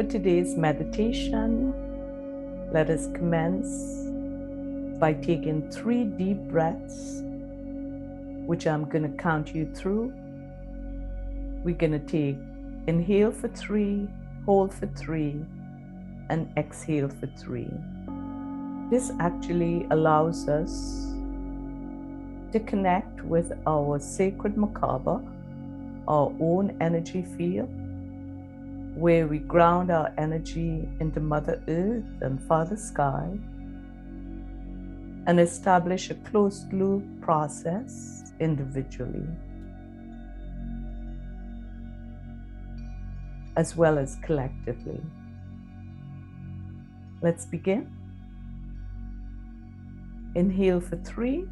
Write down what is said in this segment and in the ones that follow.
For today's meditation, let us commence by taking 3 deep breaths, which I'm going to count you through. We're going to take inhale for 3, hold for 3, and exhale for 3. This actually allows us to connect with our sacred Merkaba, our own energy field, where we ground our energy into Mother Earth and Father Sky, and establish a closed loop process individually, as well as collectively. Let's begin. Inhale for 3,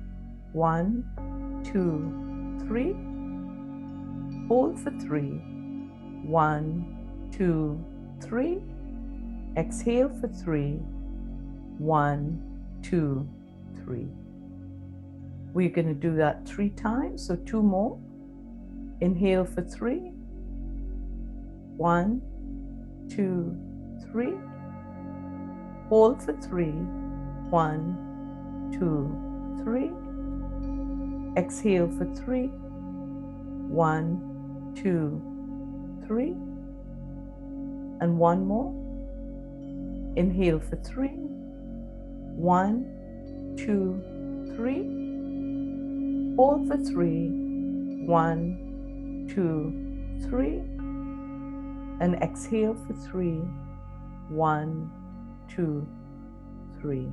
1, 2, 3. Hold for 3, 1, 2, 3. Exhale for 3, 1, 2, 3. We're going to do that 3 times, so 2 more. Inhale for 3, 1, 2, 3. Hold for 3, 1, 2, 3. Exhale for 3, 1, 2, 3. And 1 more. Inhale for 3, 1, 2, 3. Hold for 3, 1, 2, 3. And exhale for 3, 1, 2, 3.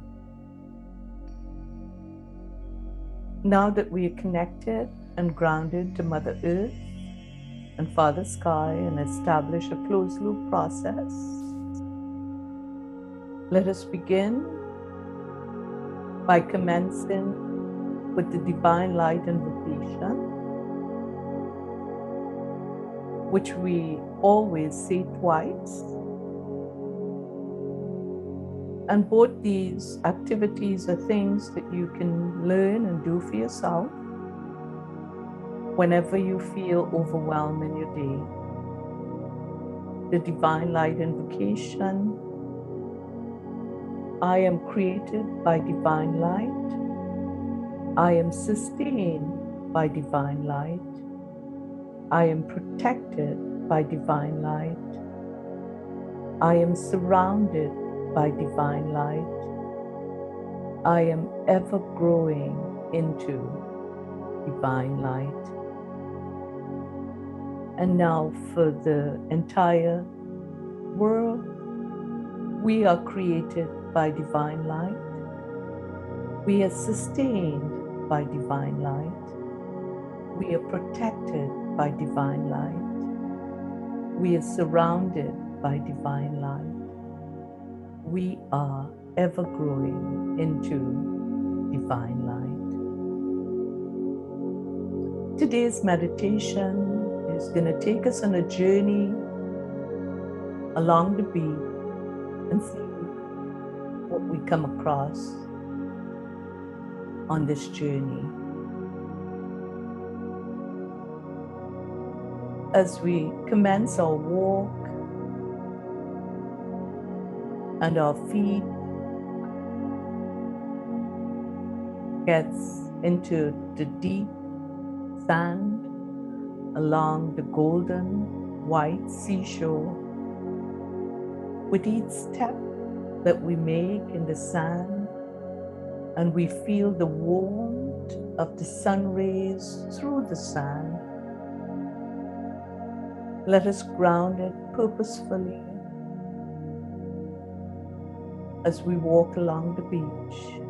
Now that we are connected and grounded to Mother Earth and Father Sky and establish a closed loop process, let us begin by commencing with the Divine Light invocation, which we always say twice. And both these activities are things that you can learn and do for yourself whenever you feel overwhelmed in your day. The Divine Light invocation: I am created by divine light. I am sustained by divine light. I am protected by divine light. I am surrounded by divine light. I am ever growing into divine light. And now for the entire world, we are created by divine light. We are sustained by divine light. We are protected by divine light. We are surrounded by divine light. We are ever growing into divine light. Today's meditation is going to take us on a journey along the beach and see what we come across on this journey. As we commence our walk and our feet gets into the deep sand along the golden white seashore, with each step that we make in the sand, and we feel the warmth of the sun rays through the sand, let us ground it purposefully as we walk along the beach.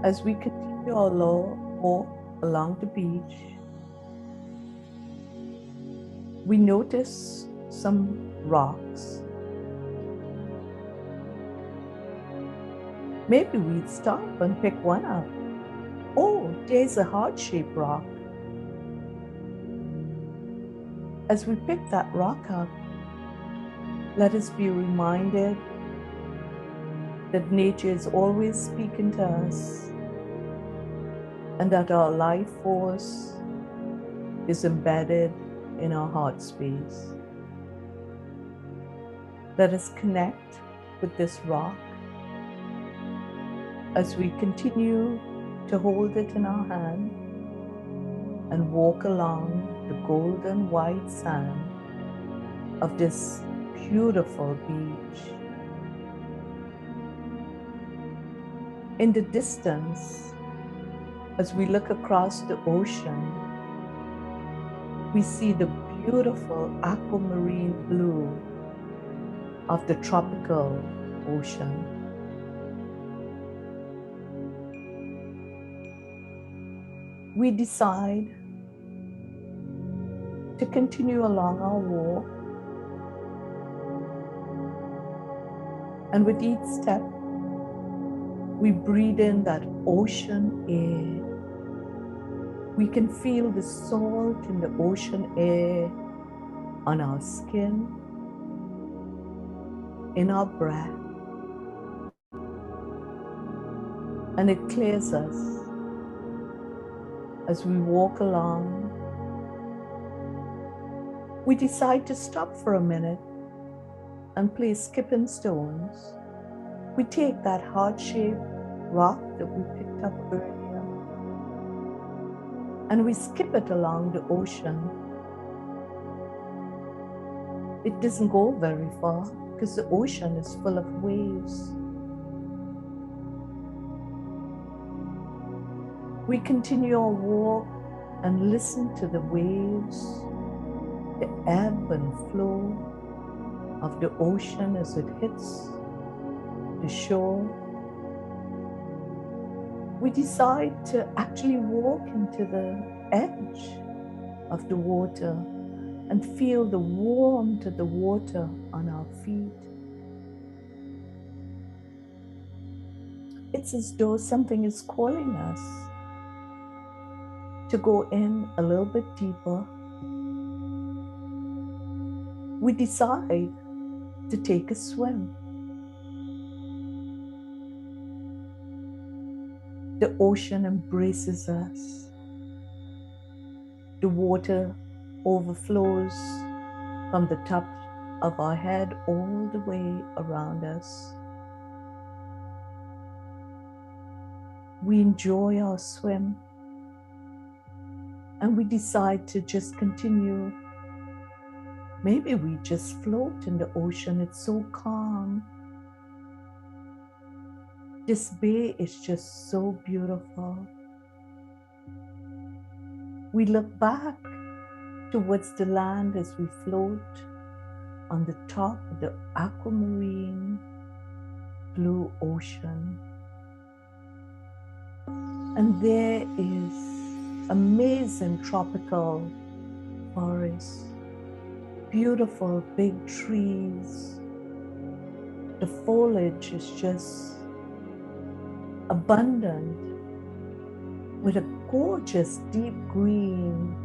As we continue our walk along the beach, we notice some rocks. Maybe we'd stop and pick one up. Oh, there's a heart-shaped rock. As we pick that rock up, let us be reminded that nature is always speaking to us, and that our life force is embedded in our heart space. Let us connect with this rock as we continue to hold it in our hand and walk along the golden white sand of this beautiful beach. In the distance, as we look across the ocean, we see the beautiful aquamarine blue of the tropical ocean. We decide to continue along our walk, and with each step, we breathe in that ocean air. We can feel the salt in the ocean air on our skin, in our breath, and it clears us. As we walk along, we decide to stop for a minute and play skipping stones. We take that heart-shaped rock that we picked up earlier and we skip it along the ocean. It doesn't go very far because the ocean is full of waves. We continue our walk and listen to the waves, the ebb and flow of the ocean as it hits the shore. We decide to actually walk into the edge of the water and feel the warmth of the water on our feet. It's as though something is calling us to go in a little bit deeper. We decide to take a swim. The ocean embraces us. The water overflows from the top of our head all the way around us. We enjoy our swim and we decide to just continue. Maybe we just float in the ocean. It's so calm. This bay is just so beautiful. We look back towards the land as we float on the top of the aquamarine blue ocean. And there is amazing tropical forests, beautiful big trees. The foliage is just abundant with a gorgeous deep green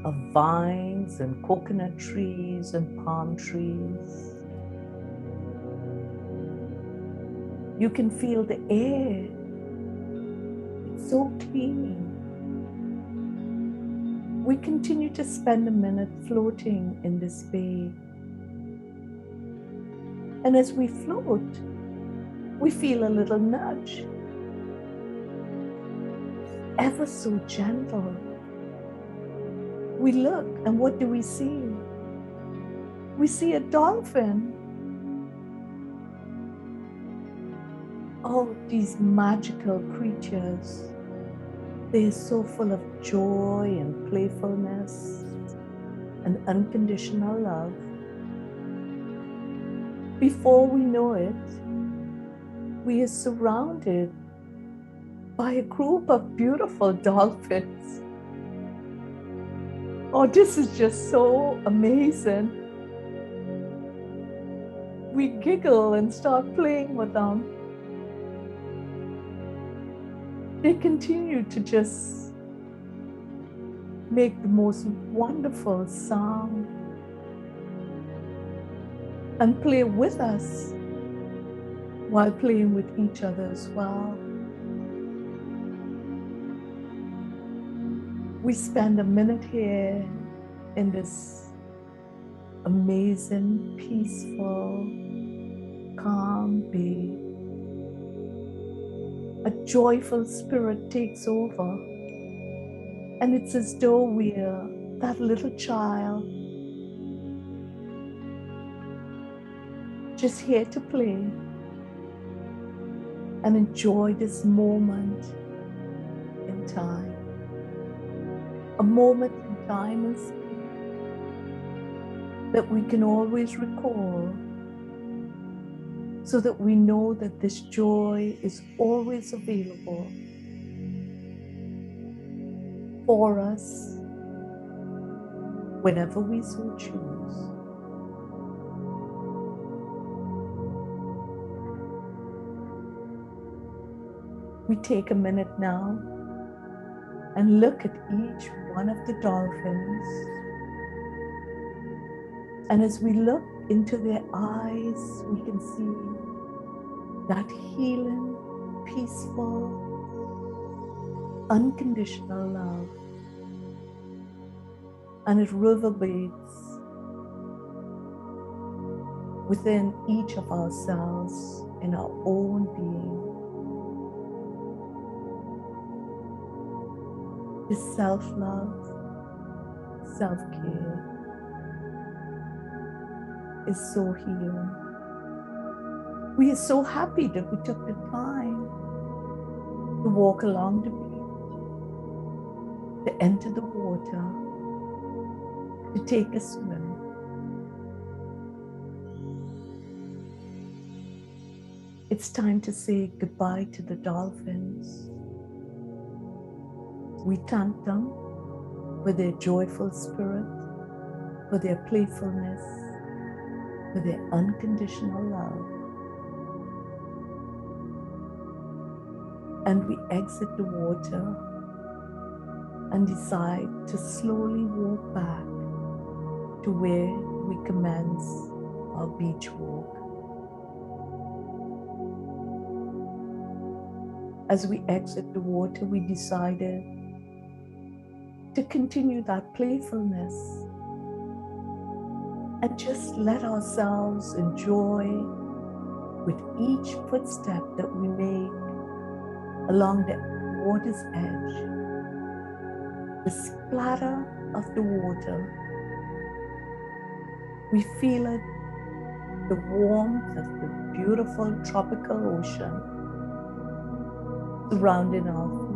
of vines and coconut trees and palm trees. You can feel the air. It's so clean. We continue to spend a minute floating in this bay. And as we float, we feel a little nudge, ever so gentle. We look, and what do we see? We see a dolphin. Oh, these magical creatures. They're so full of joy and playfulness and unconditional love. Before we know it, we are surrounded by a group of beautiful dolphins. Oh, this is just so amazing. We giggle and start playing with them. They continue to just make the most wonderful sound and play with us while playing with each other as well. We spend a minute here in this amazing, peaceful, calm bay. A joyful spirit takes over, and it's as though we're that little child just here to play and enjoy this moment in time. A moment in time and space that we can always recall, so that we know that this joy is always available for us whenever we so choose. We take a minute now and look at each one of the dolphins. And as we look into their eyes, we can see that healing, peaceful, unconditional love. And it reverberates within each of ourselves in our own being. This self-love, self-care is so healing. We are so happy that we took the time to walk along the beach, to enter the water, to take a swim. It's time to say goodbye to the dolphins. We thank them for their joyful spirit, for their playfulness, for their unconditional love. And we exit the water and decide to slowly walk back to where we commence our beach walk. As we exit the water, we decided to continue that playfulness and just let ourselves enjoy with each footstep that we make along the water's edge, the splatter of the water. We feel it, the warmth of the beautiful tropical ocean surrounding our feet.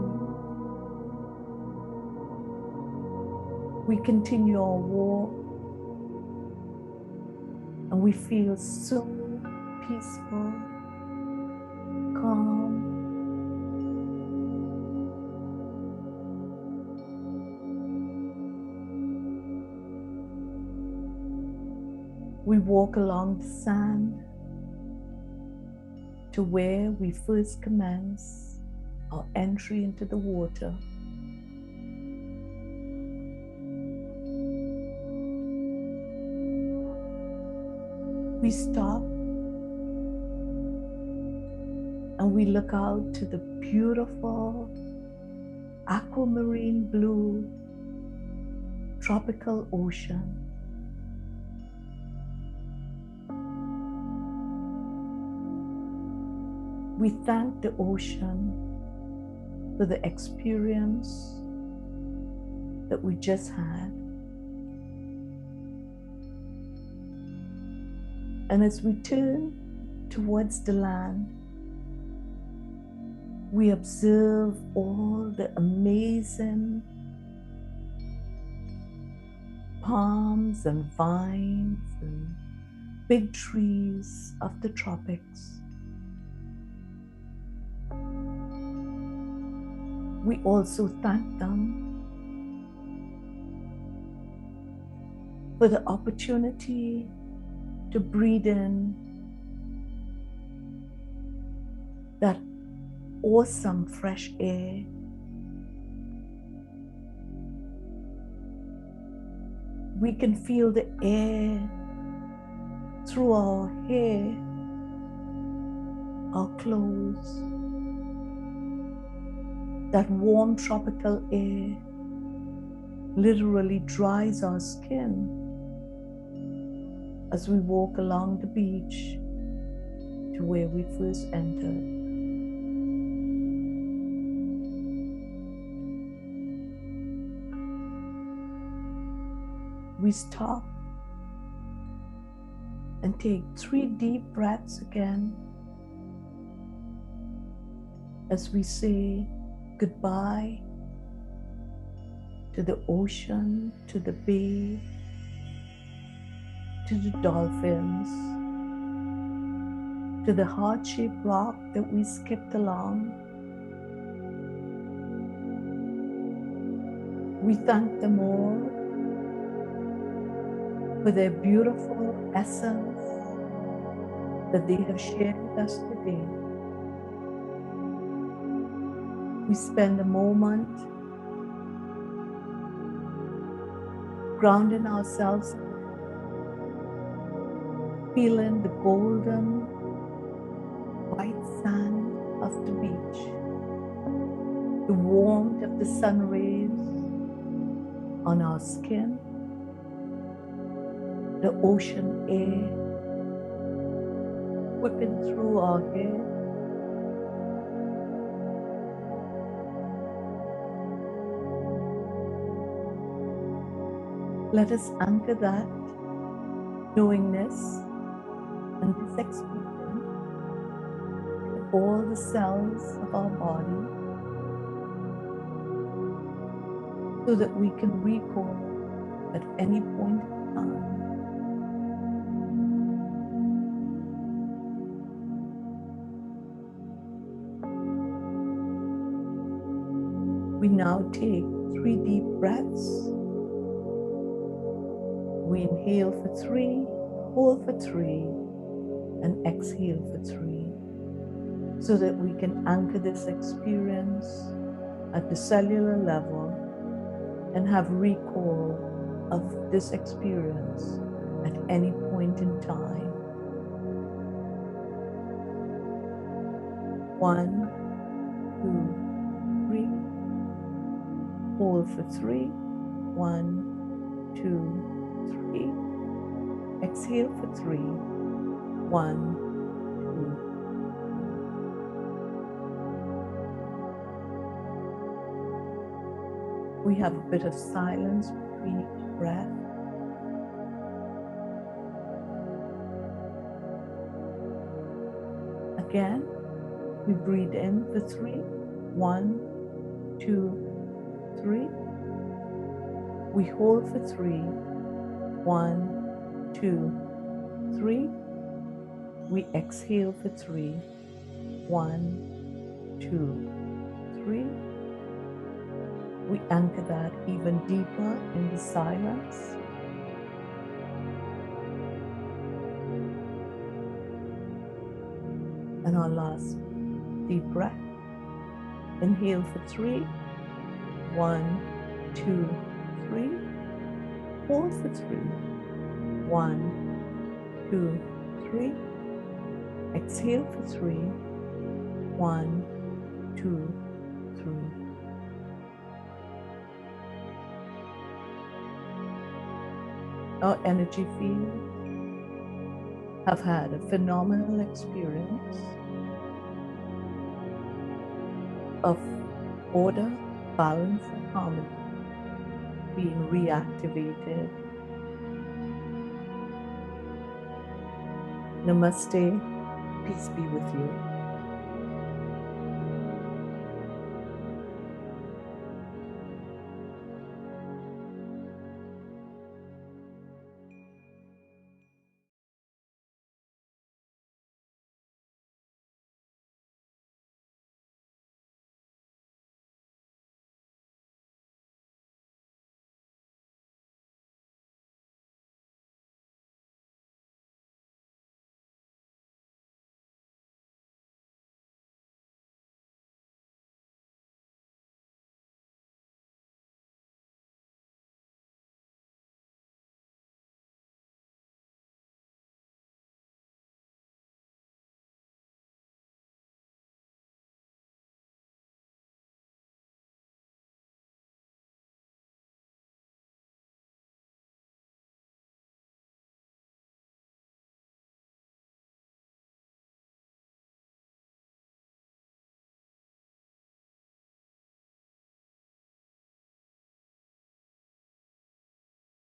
We continue our walk and we feel so peaceful, calm. We walk along the sand to where we first commence our entry into the water. We stop and we look out to the beautiful aquamarine blue tropical ocean. We thank the ocean for the experience that we just had. And as we turn towards the land, we observe all the amazing palms and vines and big trees of the tropics. We also thank them for the opportunity to breathe in that awesome fresh air. We can feel the air through our hair, our clothes, that warm tropical air literally dries our skin as we walk along the beach to where we first entered. We stop and take 3 deep breaths again as we say goodbye to the ocean, to the bay, to the dolphins, to the heart-shaped rock that we skipped along. We thank them all for their beautiful essence that they have shared with us today. We spend a moment grounding ourselves, feeling the golden white sand of the beach, the warmth of the sun rays on our skin, the ocean air whipping through our hair. Let us anchor that knowingness and this experience in all the cells of our body so that we can recall at any point in time we now take 3 deep breaths. We inhale for 3, hold for 3, and exhale for 3, so that we can anchor this experience at the cellular level and have recall of this experience at any point in time. 1, 2, 3. Hold for 3. 1, 2, 3. Exhale for 3. 1, 2. We have a bit of silence between each breath. Again, we breathe in for 3. 1, 2, 3. We hold for 3. 1, 2, 3. We exhale for 3. 1, 2, 3. We anchor that even deeper in the silence. And our last deep breath. Inhale for 3. 1, 2, 3. Hold for 3. 1, 2, 3. Exhale for 3. 1, 2, 3. Our energy fields have had a phenomenal experience of order, balance, and harmony being reactivated. Namaste, peace be with you.